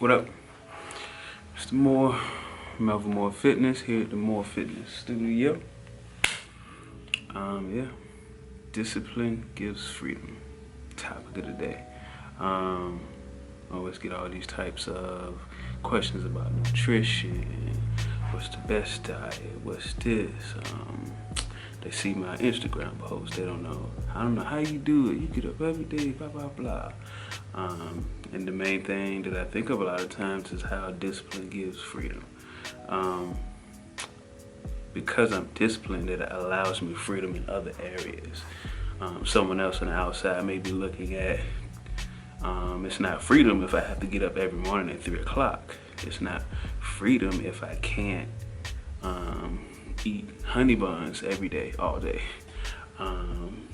What up? It's the Melvin Moore Fitness here at the Moore Fitness Studio. Yeah, discipline gives freedom. Topic of the day. Always get all these types of questions about nutrition. What's the best diet? What's this? They see my Instagram post. They don't know. I don't know how you do it. You get up every day, blah blah blah. And the main thing that I think of a lot of times is how discipline gives freedom. Because I'm disciplined, it allows me freedom in other areas. Someone else on the outside may be looking at, it's not freedom if I have to get up every morning at 3 o'clock. It's not freedom if I can't eat honey buns every day, all day. And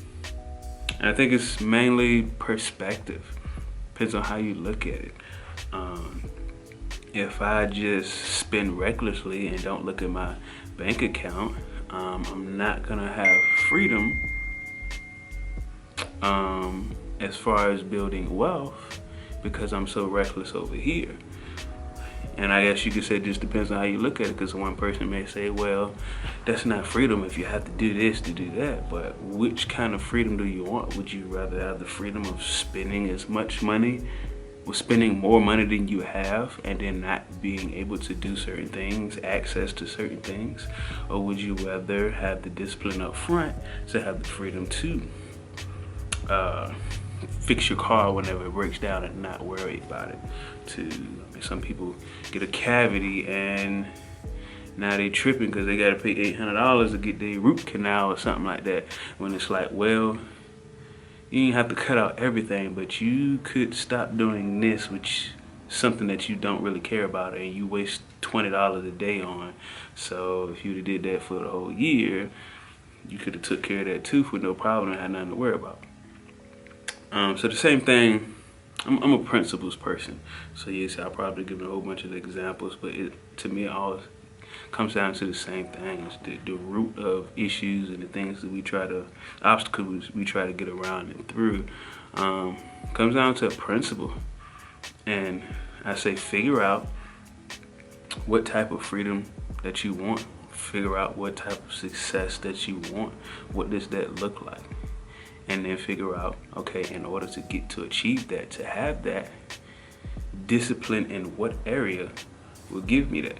I think it's mainly perspective. Depends on how you look at it. If I just spend recklessly and don't look at my bank account, I'm not gonna have freedom as far as building wealth because I'm so reckless over here. And I guess you could say it just depends on how you look at it, because one person may say, well, that's not freedom if you have to do this to do that. But which kind of freedom do you want? Would you rather have the freedom of spending as much money, or spending more money than you have, and then not being able to do certain things, access to certain things? Or would you rather have the discipline up front to have the freedom to fix your car whenever it breaks down and not worry about it? Some people get a cavity and now they tripping because they got to pay $800 to get their root canal or something like that. When it's like, well, you didn't have to cut out everything, but you could stop doing this, which is something that you don't really care about and you waste $20 a day on. So if you'd have did that for the whole year, you could have took care of that tooth with no problem and had nothing to worry about. So the same thing, I'm a principles person. So yes, I'll probably give a whole bunch of examples, but to me it all comes down to the same thing. It's the root of issues and the things that obstacles we try to get around and through, comes down to a principle. And I say figure out what type of freedom that you want. Figure out what type of success that you want. What does that look like? And then figure out, okay, in order to achieve that, to have that, discipline in what area will give me that.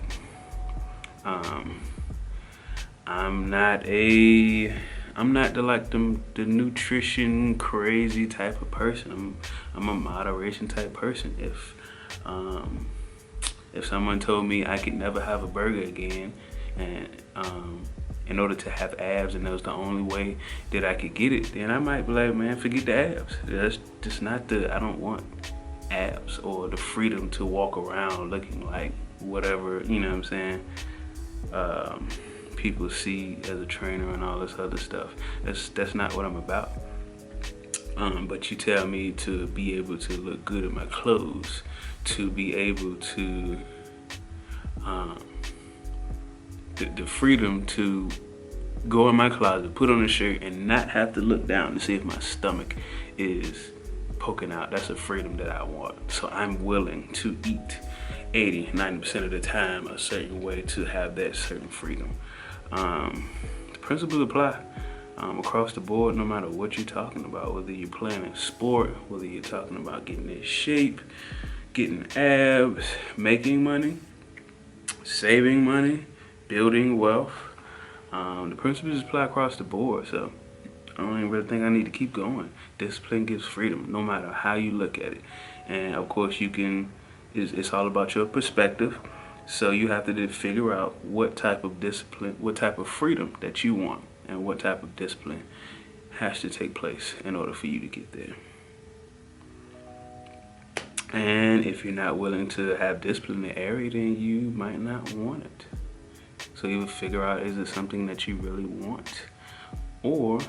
I'm not the nutrition crazy type of person. I'm a moderation type person. If someone told me I could never have a burger again, and in order to have abs, and that was the only way that I could get it, then I might be like, man, forget the abs. That's just not I don't want abs or the freedom to walk around looking like whatever, you know what I'm saying, people see as a trainer and all this other stuff. That's not what I'm about. But you tell me to be able to look good in my clothes, to be able to the freedom to go in my closet, put on a shirt, and not have to look down to see if my stomach is poking out. That's a freedom that I want. So I'm willing to eat 80-90% of the time a certain way to have that certain freedom. The principles apply across the board, no matter what you're talking about, whether you're playing a sport, whether you're talking about getting in shape, getting abs, making money, saving money, building wealth. The principles apply across the board, so I don't even really think I need to keep going. Discipline gives freedom, no matter how you look at it. And of course, it's all about your perspective. So you have to figure out what type of discipline, what type of freedom that you want, and what type of discipline has to take place in order for you to get there. And if you're not willing to have discipline in the area, then you might not want it. So you would figure out, is it something that you really want? Or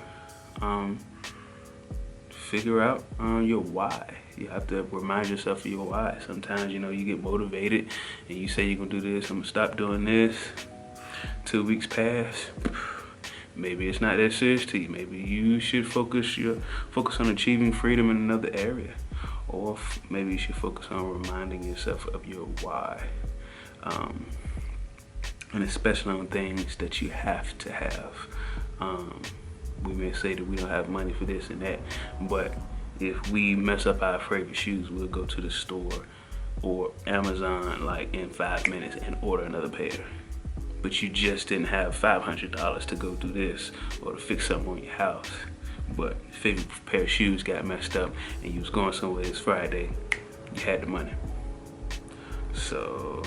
figure out your why. You have to remind yourself of your why. Sometimes, you get motivated and you say you're gonna do this, I'm gonna stop doing this. 2 weeks pass. Maybe it's not that serious to you. Maybe you should focus on achieving freedom in another area. or maybe you should focus on reminding yourself of your why. And especially on things that you have to have. We may say that we don't have money for this and that, but if we mess up our favorite shoes, we'll go to the store or Amazon like in 5 minutes and order another pair. But you just didn't have $500 to go do this or to fix something on your house. But your favorite pair of shoes got messed up and you was going somewhere this Friday, you had the money. So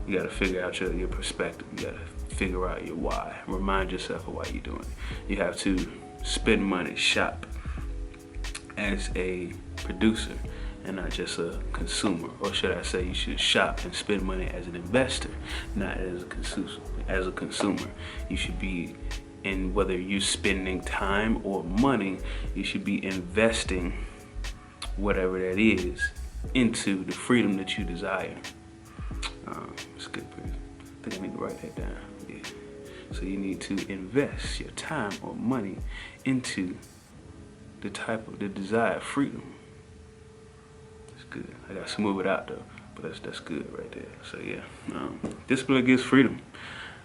you gotta figure out your perspective. You gotta figure out your why. Remind yourself of why you're doing it. You have to spend money, shop as a producer and not just a consumer. Or should I say you should shop and spend money as an investor, not as a consumer. As a consumer, you should be in, whether you're spending time or money, you should be investing whatever that is into the freedom that you desire. It's good. I think I need to write that down. Yeah. So you need to invest your time or money into the desired freedom. That's good. I gotta smooth it out though, but that's good right there. So yeah, discipline gives freedom.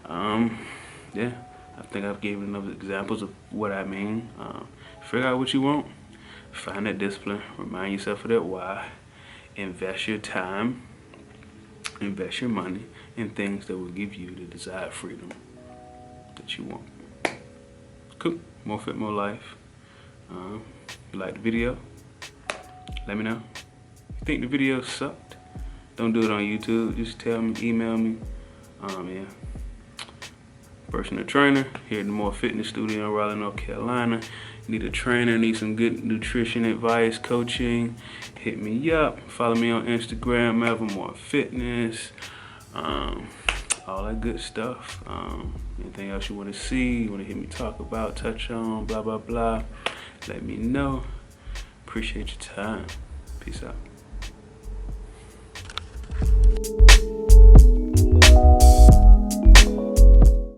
Yeah, I think I've given enough examples of what I mean. Figure out what you want, find that discipline, remind yourself of that why, invest your time, invest your money in things that will give you the desired freedom that you want. Cool. More fit, more life. If you like the video, let me know. If you think the video sucked, don't do it on YouTube. Just tell me, email me. Yeah. Personal trainer here at the More Fitness Studio in Raleigh, North Carolina. Need a trainer, need some good nutrition advice, coaching, hit me up. Follow me on Instagram, melvinmoorefitness. All that good stuff. Anything else you want to see, you want to hear me talk about, touch on, blah, blah, blah, let me know. Appreciate your time. Peace out.